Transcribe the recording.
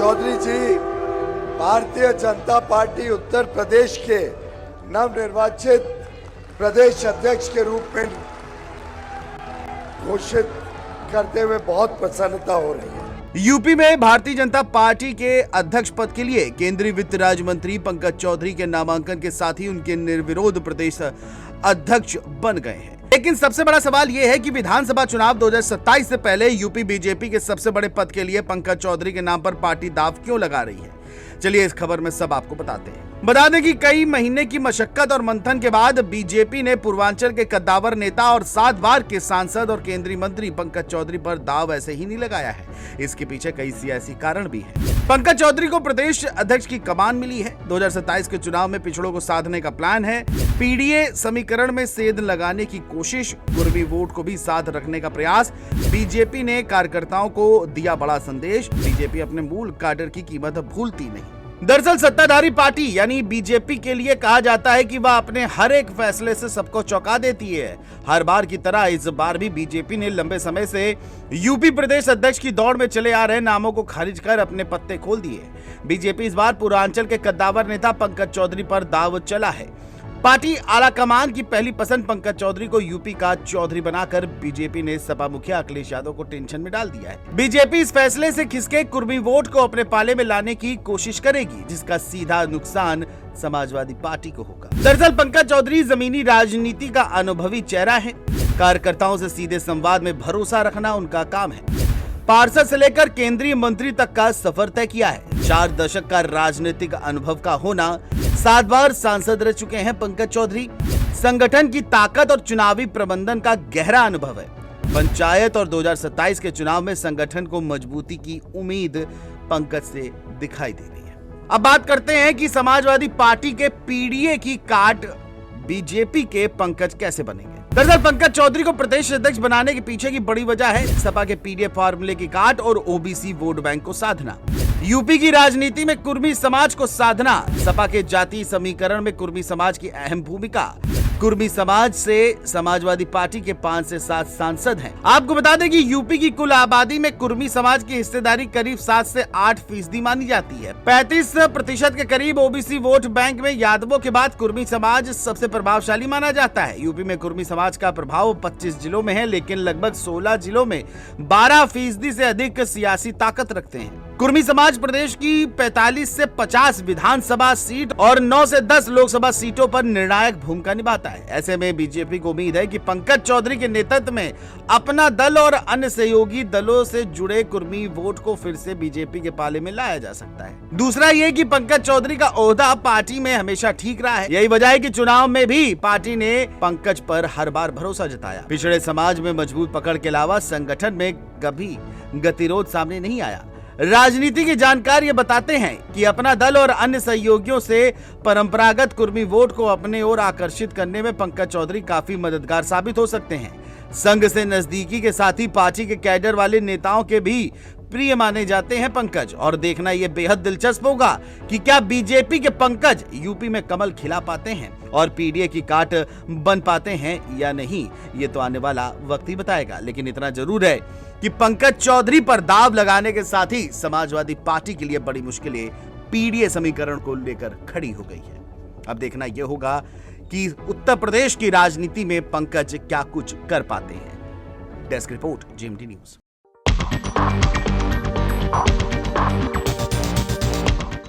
चौधरी जी Bharatiya Janata party Uttar Pradesh के नवनिर्वाचित प्रदेश अध्यक्ष के रूप में घोषित करते हुए बहुत प्रसन्नता हो रही है। यूपी में भारतीय जनता पार्टी के अध्यक्ष पद के लिए केंद्रीय वित्त राज्य मंत्री पंकज चौधरी के नामांकन के साथ ही उनके निर्विरोध प्रदेश अध्यक्ष बन गए हैं। लेकिन सबसे बड़ा सवाल यह है कि विधानसभा चुनाव 2027 से पहले यूपी बीजेपी के सबसे बड़े पद के लिए पंकज चौधरी के नाम पर पार्टी दांव क्यों लगा रही है। चलिए इस खबर में सब आपको बताते हैं। बता दें कि कई महीने की मशक्कत और मंथन के बाद बीजेपी ने पूर्वांचल के कद्दावर नेता और 7 बार के सांसद और केंद्रीय मंत्री पंकज चौधरी पर दांव ऐसे ही नहीं लगाया है। इसके पीछे कई सियासी कारण भी हैं। पंकज चौधरी को प्रदेश अध्यक्ष की कमान मिली है। 2027 के चुनाव में पिछड़ों को साधने का प्लान है। पीडीए समीकरण में सेंध लगाने की कोशिश, कुर्मी वोट को भी साथ रखने का प्रयास। बीजेपी ने कार्यकर्ताओं को दिया बड़ा संदेश। बीजेपी अपने मूल काडर की कीमत भूलती नहीं। दरअसल सत्ताधारी पार्टी यानी बीजेपी के लिए कहा जाता है कि वह अपने हर एक फैसले से सबको चौंका देती है। हर बार की तरह इस बार भी बीजेपी ने लंबे समय से यूपी प्रदेश अध्यक्ष की दौड़ में चले आ रहे नामों को खारिज कर अपने पत्ते खोल दिए। बीजेपी इस बार पूर्वांचल के कद्दावर नेता पंकज चौधरी पर दांव चला है। पार्टी आला कमान की पहली पसंद पंकज चौधरी को यूपी का चौधरी बनाकर बीजेपी ने सपा मुखिया अखिलेश यादव को टेंशन में डाल दिया है। बीजेपी इस फैसले से खिसके कुर्मी वोट को अपने पाले में लाने की कोशिश करेगी, जिसका सीधा नुकसान समाजवादी पार्टी को होगा। दरअसल पंकज चौधरी जमीनी राजनीति का अनुभवी चेहरा है। कार्यकर्ताओं से सीधे संवाद में भरोसा रखना उनका काम है। पार्षद से लेकर केंद्रीय मंत्री तक का सफर तय किया है। 4 दशक का राजनीतिक अनुभव का होना, 7 बार सांसद रह चुके हैं पंकज चौधरी। संगठन की ताकत और चुनावी प्रबंधन का गहरा अनुभव है। पंचायत और 2027 के चुनाव में संगठन को मजबूती की उम्मीद पंकज से दिखाई दे रही है। अब बात करते हैं कि समाजवादी पार्टी के पीडीए की काट बीजेपी के पंकज कैसे बनेंगे। दरअसल पंकज चौधरी को प्रदेश अध्यक्ष बनाने के पीछे की बड़ी वजह है सपा के पीडीए फार्मूले की काट और ओबीसी वोट बैंक को साधना। यूपी की राजनीति में कुर्मी समाज को साधना। सपा के जातीय समीकरण में कुर्मी समाज की अहम भूमिका। कुर्मी समाज से समाजवादी पार्टी के 5 से 7 सांसद हैं। आपको बता दें कि यूपी की कुल आबादी में कुर्मी समाज की हिस्सेदारी करीब 7 से 8% मानी जाती है। 35% के करीब ओबीसी वोट बैंक में यादवों के बाद कुर्मी समाज सबसे प्रभावशाली माना जाता है। यूपी में कुर्मी समाज का प्रभाव 25 जिलों में है, लेकिन लगभग 16 जिलों में 12% से अधिक सियासी ताकत रखते हैं। कुर्मी समाज प्रदेश की 45 से 50 विधानसभा सीट और 9 से 10 लोकसभा सीटों पर निर्णायक भूमिका निभाता है। ऐसे में बीजेपी को उम्मीद है कि पंकज चौधरी के नेतृत्व में अपना दल और अन्य सहयोगी दलों से जुड़े कुर्मी वोट को फिर से बीजेपी के पाले में लाया जा सकता है। दूसरा ये कि पंकज चौधरी का ओहदा पार्टी में हमेशा ठीक रहा है। यही वजह है कि चुनाव में भी पार्टी ने पंकज पर हर बार भरोसा जताया। पिछड़े समाज में मजबूत पकड़ के अलावा संगठन में कभी गतिरोध सामने नहीं आया। राजनीति के जानकार ये बताते हैं कि अपना दल और अन्य सहयोगियों से परंपरागत कुर्मी वोट को अपने ओर आकर्षित करने में पंकज चौधरी काफी मददगार साबित हो सकते हैं। संघ से नजदीकी के साथ ही पार्टी के कैडर वाले नेताओं के भी प्रिय माने जाते हैं पंकज। और देखना यह बेहद दिलचस्प होगा कि क्या बीजेपी के पंकज यूपी में कमल खिला पाते हैं और पीडीए की काट बन पाते हैं या नहीं, ये तो आने वाला वक्त ही बताएगा। लेकिन इतना जरूर है कि पंकज चौधरी पर दांव लगाने के साथ ही समाजवादी पार्टी के लिए बड़ी मुश्किलें पीडीए समीकरण को लेकर खड़ी हो गई है। अब देखना यह होगा कि उत्तर प्रदेश की राजनीति में पंकज क्या कुछ कर पाते हैं। Desk report, GMT news.